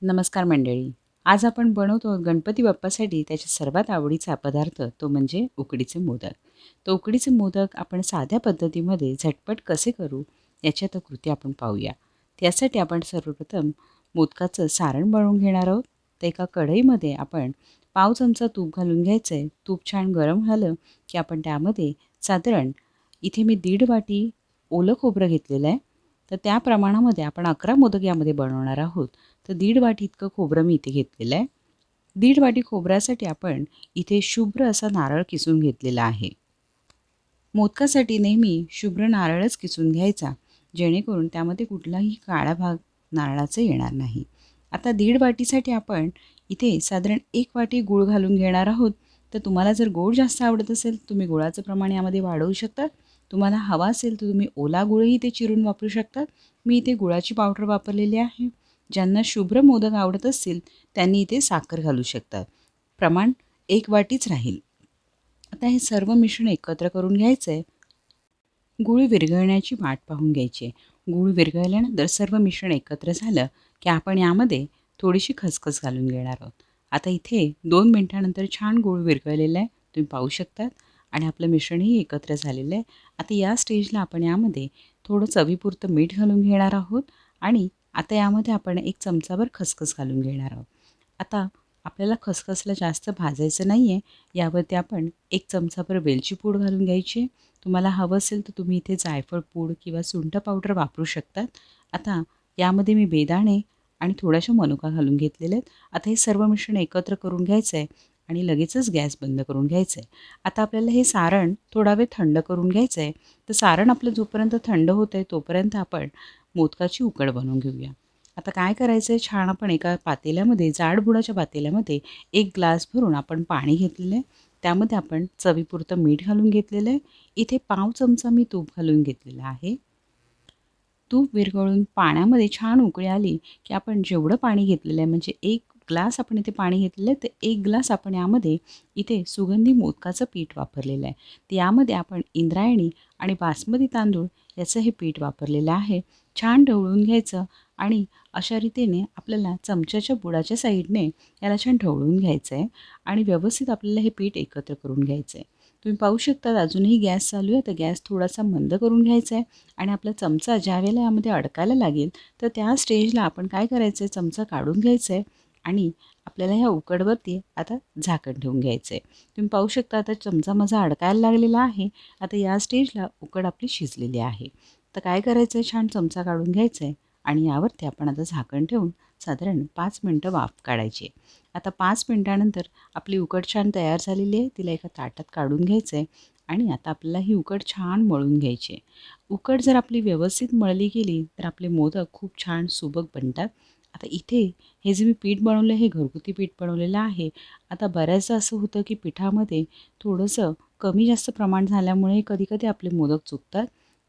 नमस्कार मंडळी. आज आपण बनवतो गणपती बाप्पासाठी त्याच्या सर्वात आवडीचा पदार्थ तो म्हणजे उकडीचे मोदक. तो उकडीचे मोदक आपण साध्या पद्धतीमध्ये झटपट कसे करू याची आता कृती आपण पाहूया. त्यासाठी आपण सर्वप्रथम मोदकाचं सारण बनवून घेणार आहोत. तर एका कढईमध्ये आपण पाव चमचा तूप घालून घ्यायचं आहे. तूप छान गरम झालं की आपण त्यामध्ये साधारण इथे मी 1.5 वाटी ओलं खोबरं घेतलेलं आहे. तर त्या प्रमाणामध्ये आपण 11 मोदक यामध्ये बनवणार आहोत. तर 1.5 वाटी इतकं खोबरं मी इथे घेतलेलं आहे. 1.5 वाटी खोबऱ्यासाठी आपण इथे शुभ्र असा नारळ किसून घेतलेला आहे. मोदकासाठी नेहमी शुभ्र नारळच किसून घ्यायचा, जेणेकरून त्यामध्ये कुठलाही काळा भाग नारळाचा येणार नाही. आता 1.5 वाटीसाठी आपण इथे साधारण 1 वाटी गूळ घालून घेणार आहोत. तर तुम्हाला जर गोड जास्त आवडत असेल तुम्ही गुळाचं प्रमाण यामध्ये वाढवू शकता. तुम्हाला हवा असेल तर तुम्ही ओला गूळही इथे चिरून वापरू शकतात. मी इथे गुळाची पावडर वापरलेली आहे. ज्यांना शुभ्र मोदक आवडत असतील त्यांनी इथे साखर घालू शकतात. प्रमाण 1 वाटीच राहील. आता हे सर्व मिश्रण एकत्र करून घ्यायचं आहे. गूळ विरघळण्याची वाट पाहून घ्यायची आहे. गूळ विरघळल्यानंतर सर्व मिश्रण एकत्र झालं की आपण यामध्ये थोडीशी खसखस घालून घेणार आहोत. आता इथे 2 मिनिटानंतर छान गूळ विरघळलेला आहे, तुम्ही पाहू शकतात. आणि आपलं मिश्रणही एकत्र झालेलं आहे. आता या स्टेजला आपण यामध्ये थोडं चवीपुरतं मीठ घालून घेणार आहोत. आणि आता यामध्ये आपण 1 चमचाभर खसखस घालून घेणार आहोत. आता आपल्याला खसखसला जास्त भाजायचं नाही आहे. यावरती आपण 1 चमचाभर वेलची पूड घालून घ्यायची आहे. तुम्हाला हवं असेल तर तुम्ही इथे जायफळ पूड किंवा सुंठ पावडर वापरू शकतात. आता यामध्ये मी बेदाणे आणि थोड्याशा मनुका घालून घेतलेले आहेत. आता हे सर्व मिश्रण एकत्र करून घ्यायचं आहे आणि लगेचच गॅस बंद करून घ्यायचं आहे. आता आपल्याला हे सारण थोडा वेळ थंड करून घ्यायचं आहे. तर सारण आपलं जोपर्यंत थंड होतं आहे तोपर्यंत आपण मोदकाची उकड बनवून घेऊया. आता काय करायचं आहे, छान आपण एका पातेल्यामध्ये जाडबुडाच्या पातेल्यामध्ये 1 ग्लास भरून आपण पाणी घेतलेलं आहे. त्यामध्ये आपण चवीपुरतं मीठ घालून घेतलेलं आहे. इथे पाव चमचा मी तूप घालून घेतलेलं आहे. तूप विरघळून पाण्यामध्ये छान उकळी आली की आपण जेवढं पाणी घेतलेलं आहे म्हणजे 1 ग्लास आपण इथे पाणी घेतलेलं आहे, तर 1 ग्लास आपण यामध्ये इथे सुगंधी मोदकाचं पीठ वापरलेलं आहे. तर यामध्ये आपण इंद्रायणी आणि बासमती तांदूळ याचं हे पीठ वापरलेलं आहे. छान ढवळून घ्यायचं आणि अशा रीतीने आपल्याला चमच्याच्या बुडाच्या साईडने याला छान ढवळून घ्यायचं आहे आणि व्यवस्थित आपल्याला हे पीठ एकत्र करून घ्यायचं आहे. तुम्ही पाहू शकता अजूनही गॅस चालू आहे, तर गॅस थोडासा मंद करून घ्यायचा आहे. आणि आपला चमचा ज्यावेळेला यामध्ये अडकायला लागेल तर त्या स्टेजला आपण काय करायचं आहे, चमचा काढून घ्यायचा आहे आणि आपल्याला ह्या उकडवरती आता झाकण ठेवून घ्यायचं आहे. तुम्ही पाहू शकता आता चमचा माझा अडकायला लागलेला आहे. आता या स्टेजला उकड आपली शिजलेली आहे. तर काय करायचं आहे, छान चमचा काढून घ्यायचा आहे आणि यावरती आपण आता झाकण ठेवून साधारण 5 मिनटं वाफ काढायची आहे. आता 5 मिनटानंतर आपली उकड छान तयार झालेली आहे. तिला एका ताटात काढून घ्यायचं आहे आणि आता आपल्याला ही उकड छान मळून घ्यायची आहे. उकड जर आपली व्यवस्थित मळली गेली तर आपले मोदक खूप छान सुबक बनतात. आता इथे हे जे मी पीठ बनवलं हे घरगुती पीठ बनवलेलं आहे. आता बऱ्याचदा असं होतं की पिठामध्ये थोडंसं कमी जास्त प्रमाण झाल्यामुळे कधी-कधी आपले मोदक चुकतात.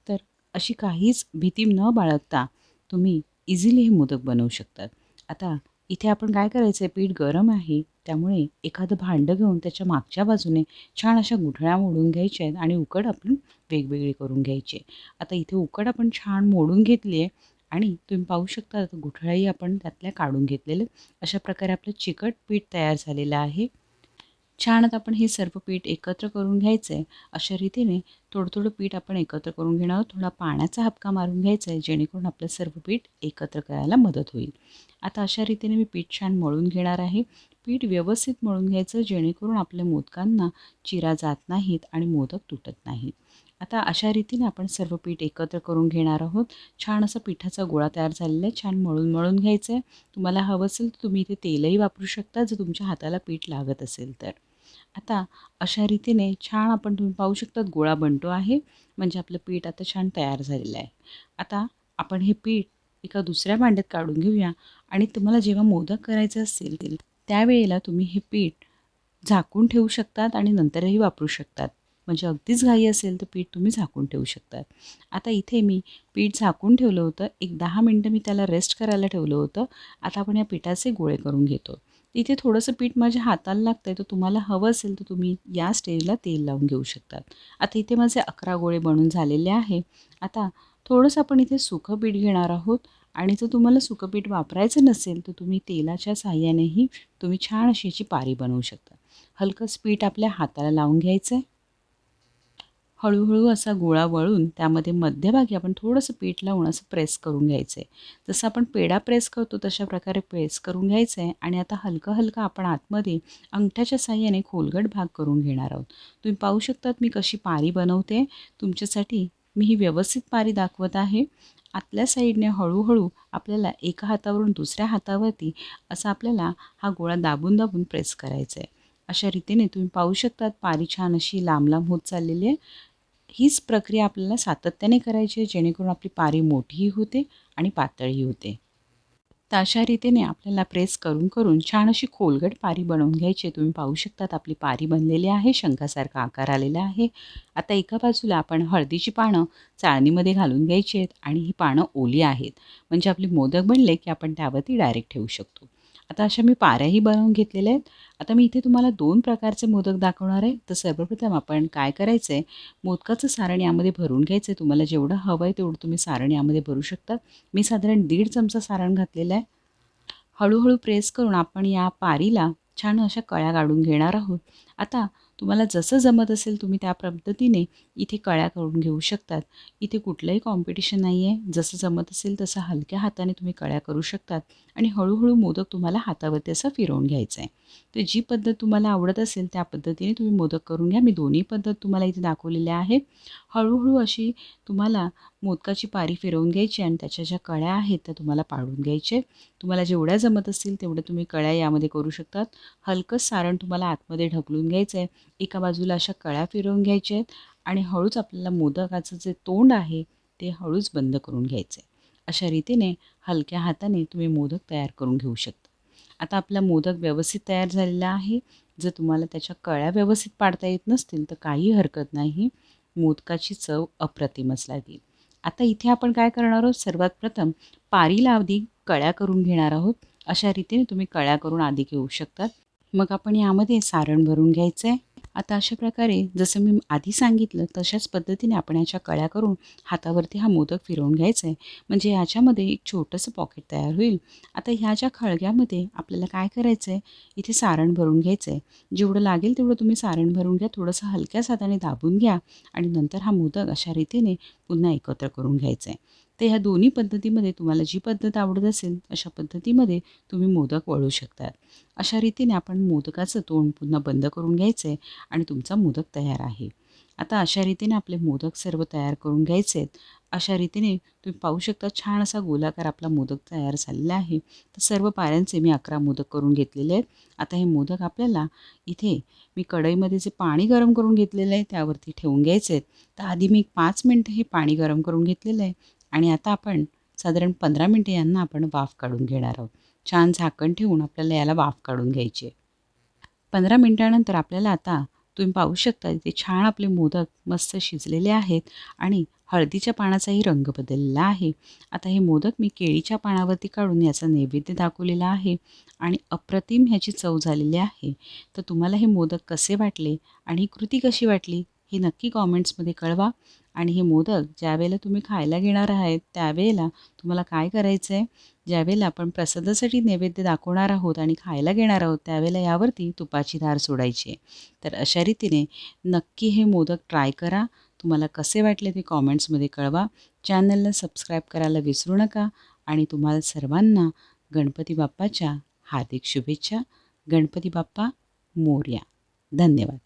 तर अशी काहीच भीती न बाळगता तुम्ही इझिली हे मोदक बनवू शकतात. आता इथे आपण काय करायचं आहे, पीठ गरम आहे त्यामुळे एखादं भांडं घेऊन त्याच्या मागच्या बाजूने छान अशा गुठळ्या मोडून घ्यायच्या आहेत आणि उकड आपण वेगवेगळी करून घ्यायची आहे. आता इथे उकड आपण छान मोडून घेतली आहे आणि तुम्ही पाहू शकता आता गुठळ्याही आपण त्यातल्या काढून घेतलेले. अशा प्रकारे आपलं चिकट पीठ तयार झालेलं आहे. छान आता आपण हे सर्व पीठ एकत्र करून घ्यायचं आहे. अशा रीतीने थोडं-थोडं पीठ आपण एकत्र करून घेणार आहोत. थोडा पाण्याचा हापका मारून घ्यायचा आहे जेणेकरून आपलं सर्व पीठ एकत्र करायला मदत होईल. आता अशा रीतीने मी पीठ छान मळून घेणार आहे. पीठ व्यवस्थित मळून घ्यायचं जेणेकरून आपल्या मोदकांना चिरा जात नाहीत आणि मोदक तुटत नाहीत. आता अशा रीतीने आपण सर्व पीठ एकत्र करून घेणार आहोत. छान असा पिठाचा गोळा तयार झालेला आहे. छान मळून घ्यायचं आहे. तुम्हाला हवं असेल तर तुम्ही इथे तेलही वापरू शकता जर तुमच्या हाताला पीठ लागत असेल तर. आता अशा रीतीने छान आपण तुम्ही पाहू शकता गोळा बनतो आहे. म्हणजे आपलं पीठ आता छान तयार झालेलं आहे. आता आपण हे पीठ एका दुसऱ्या भांड्यात काढून घेऊया आणि तुम्हाला जेव्हा मोदक करायचे असतील त्यावेळेला तुम्ही हे पीठ झाकून ठेवू शकतात आणि नंतरही वापरू शकतात. म्हणजे अगदीच घाई असेल तर पीठ तुम्ही झाकून ठेवू शकतात. आता इथे मी पीठ झाकून ठेवलं होतं. एक 10 मिनटं मी त्याला रेस्ट करायला ठेवलं होतं. आता आपण या पिठाचे गोळे करून घेतो. इथे थोडंसं पीठ माझ्या हाताला लागतं आहे, तर तुम्हाला हवं असेल तर तुम्ही या स्टेजला तेल लावून घेऊ शकतात. आता इथे माझे 11 गोळे बनून झालेले आहे. आता थोडंसं आपण इथे सुकं पीठ घेणार आहोत आणि जर तुम्हाला सुकं पीठ वापरायचं नसेल तर तुम्ही तेलाच्या साहाय्यानेही तुम्ही छान अशी याची पारी बनवू शकता. हलकंच पीठ आपल्या हाताला लावून घ्यायचं आहे. हळूहळू असा गोळा वळून त्यामध्ये मध्यभागी आपण थोडंसं पीठ लावून असं प्रेस करून घ्यायचं आहे. जसं आपण पेढा प्रेस करतो तशा प्रकारे प्रेस करून घ्यायचं आहे आणि आता हलकं हलकं आपण आतमध्ये अंगठ्याच्या साहाय्याने खोलगट भाग करून घेणार आहोत. तुम्ही पाहू शकतात मी कशी पारी बनवते. तुमच्यासाठी मी ही व्यवस्थित पारी दाखवत आहे. आतल्या साईडने हळूहळू आपल्याला एका हातावरून दुसऱ्या हातावरती असं आपल्याला हा गोळा दाबून दाबून प्रेस करायचा आहे. अशा रीतीने तुम्ही पाहू शकतात पारी छान अशी लांब लांब होत चाललेली आहे. हीच प्रक्रिया आपल्याला सातत्याने करायची आहे जेणेकरून आपली पारी मोठीही होते आणि पातळही होते. तर अशा रीतीने आपल्याला प्रेस करून करून छान अशी खोलगट पारी बनवून घ्यायची आहे. तुम्ही पाहू शकतात आपली पारी बनलेली आहे. शंखासारखा आकार आलेला आहे. आता एका बाजूला आपण हळदीची पानं चाळणीमध्ये घालून घ्यायची आहेत आणि ही पानं ओली आहेत. म्हणजे आपले मोदक बनले की आपण त्यावरती डायरेक्ट ठेवू शकतो. आता अशा मी पाऱ्याही बनवून घेतलेल्या आहेत. आता मी इथे तुम्हाला 2 प्रकारचे मोदक दाखवणार आहे. तर सर्वप्रथम आपण काय करायचं आहे, मोदकाचं सारण यामध्ये भरून घ्यायचं आहे. तुम्हाला जेवढं हवं आहे तेवढं तुम्ही सारण यामध्ये भरू शकता. मी साधारण 1.5 चमचा सारण घातलेलं आहे. हळूहळू प्रेस करून आपण या पारीला छान अशा कळ्या काढून घेणार आहोत. आता तुम्हाला जसं जमत असेल तुम्ही त्या पद्धतीने इथे कळ्या करून घेऊ शकतात. इथे कुठलंही कॉम्पिटिशन नाही आहे. जसं जमत असेल तसं हलक्या हाताने तुम्ही कळ्या करू शकतात आणि हळूहळू मोदक तुम्हाला हातावरती असं फिरवून घ्यायचं आहे. तर जी पद्धत तुम्हाला आवडत असेल त्या पद्धतीने तुम्ही मोदक करून घ्या. मी दोन्ही पद्धत तुम्हाला इथे दाखवलेल्या आहेत. हळूहळू अशी तुम्हाला मोदकाची पारी फिरवून घ्यायची आणि त्याच्या ज्या कळ्या आहेत त्या तुम्हाला पाडून घ्यायचे. तुम्हाला जेवढ्या जमत असतील तेवढं तुम्ही कळ्या यामध्ये करू शकतात. हलकंच सारण तुम्हाला आतमध्ये ढकलून घ्यायचं आहे. एका बाजूला अशा कळ्या फिरवून घ्यायच्या आहेत आणि हळूच आपल्याला मोदकाचं जे तोंड आहे ते हळूच बंद करून घ्यायचं आहे. अशा रीतीने हलक्या हाताने तुम्ही मोदक तयार करून घेऊ शकता. आता आपला मोदक व्यवस्थित तयार झालेला आहे. जर तुम्हाला त्याच्या कळ्या व्यवस्थित पाडता येत नसतील तर काही हरकत नाही. मोदकाची चव अप्रतिमच लागेल. आता इथे आपण काय करणार आहोत, सर्वात प्रथम पारीला आधी कळ्या करून घेणार आहोत. अशा रीतीने तुम्ही कळ्या करून आधी घेऊ शकतात. मग आपण यामध्ये सारण भरून घ्यायचं आहे. आता अशा प्रकारे जसं मी आधी सांगितलं तशाच पद्धतीने आपण याच्या कळ्या करून हातावरती हा मोदक फिरवून घ्यायचा आहे. म्हणजे याच्यामध्ये एक छोटंसं पॉकेट तयार होईल. आता ह्या ज्या खळग्यामध्ये आपल्याला काय करायचं आहे, इथे सारण भरून घ्यायचं आहे. जेवढं लागेल तेवढं तुम्ही सारण भरून घ्या. थोडंसं हलक्याच हाताने दाबून घ्या आणि नंतर हा मोदक अशा रीतीने पुन्हा एकत्र करून घ्यायचा आहे. तर ह्या दोन्ही पद्धतीमध्ये तुम्हाला जी पद्धत आवडत असेल अशा पद्धतीमध्ये तुम्ही मोदक वळू शकतात. अशा रीतीने आपण मोदकाचं तोंड पुन्हा बंद करून घ्यायचं आहे आणि तुमचा मोदक तयार आहे. आता अशा रीतीने आपले मोदक सर्व तयार करून घ्यायचे आहेत. अशा रीतीने तुम्ही पाहू शकता छान असा गोलाकार आपला मोदक तयार झालेला आहे. तर सर्व पाऱ्यांचे मी 11 मोदक करून घेतलेले आहेत. आता हे मोदक आपल्याला इथे मी कढईमध्ये जे पाणी गरम करून घेतलेलं आहे त्यावरती ठेवून घ्यायचे आहेत. तर आधी मी 5 मिनटं हे पाणी गरम करून घेतलेलं आहे आणि आता आपण साधारण 15 मिनटं यांना आपण वाफ काढून घेणार आहोत. छान झाकण ठेवून आपल्याला याला वाफ काढून घ्यायची आहे. 15 मिनिटानंतर आपल्याला आता तुम्ही पाहू शकता इथे छान आपले मोदक मस्त शिजलेले आहेत आणि हळदीच्या पानाचाही रंग बदललेला आहे. आता हे मोदक मी केळीच्या पानावरती काढून याचा नैवेद्य दाखवलेला आहे आणि अप्रतिम ह्याची चव झालेली आहे. तर तुम्हाला हे मोदक कसे वाटले आणि ही कृती कशी वाटली हे नक्की कॉमेंट्समध्ये कळवा. आणि हे मोदक ज्यावेळेला तुम्ही खायला घेणार आहात त्यावेळेला तुम्हाला काय करायचं आहे, ज्यावेळेला आपण प्रसादासाठी नैवेद्य दाखवणार आहोत आणि खायला घेणार आहोत त्यावेळेला यावरती तुपाची धार सोडायची आहे. तर अशा रीतीने नक्की हे मोदक ट्राय करा. तुम्हाला कसे वाटले ते कॉमेंट्समध्ये कळवा. चॅनलला सबस्क्राईब करायला विसरू नका आणि तुम्हाला सर्वांना गणपती बाप्पाच्या हार्दिक शुभेच्छा. गणपती बाप्पा मोरया. धन्यवाद.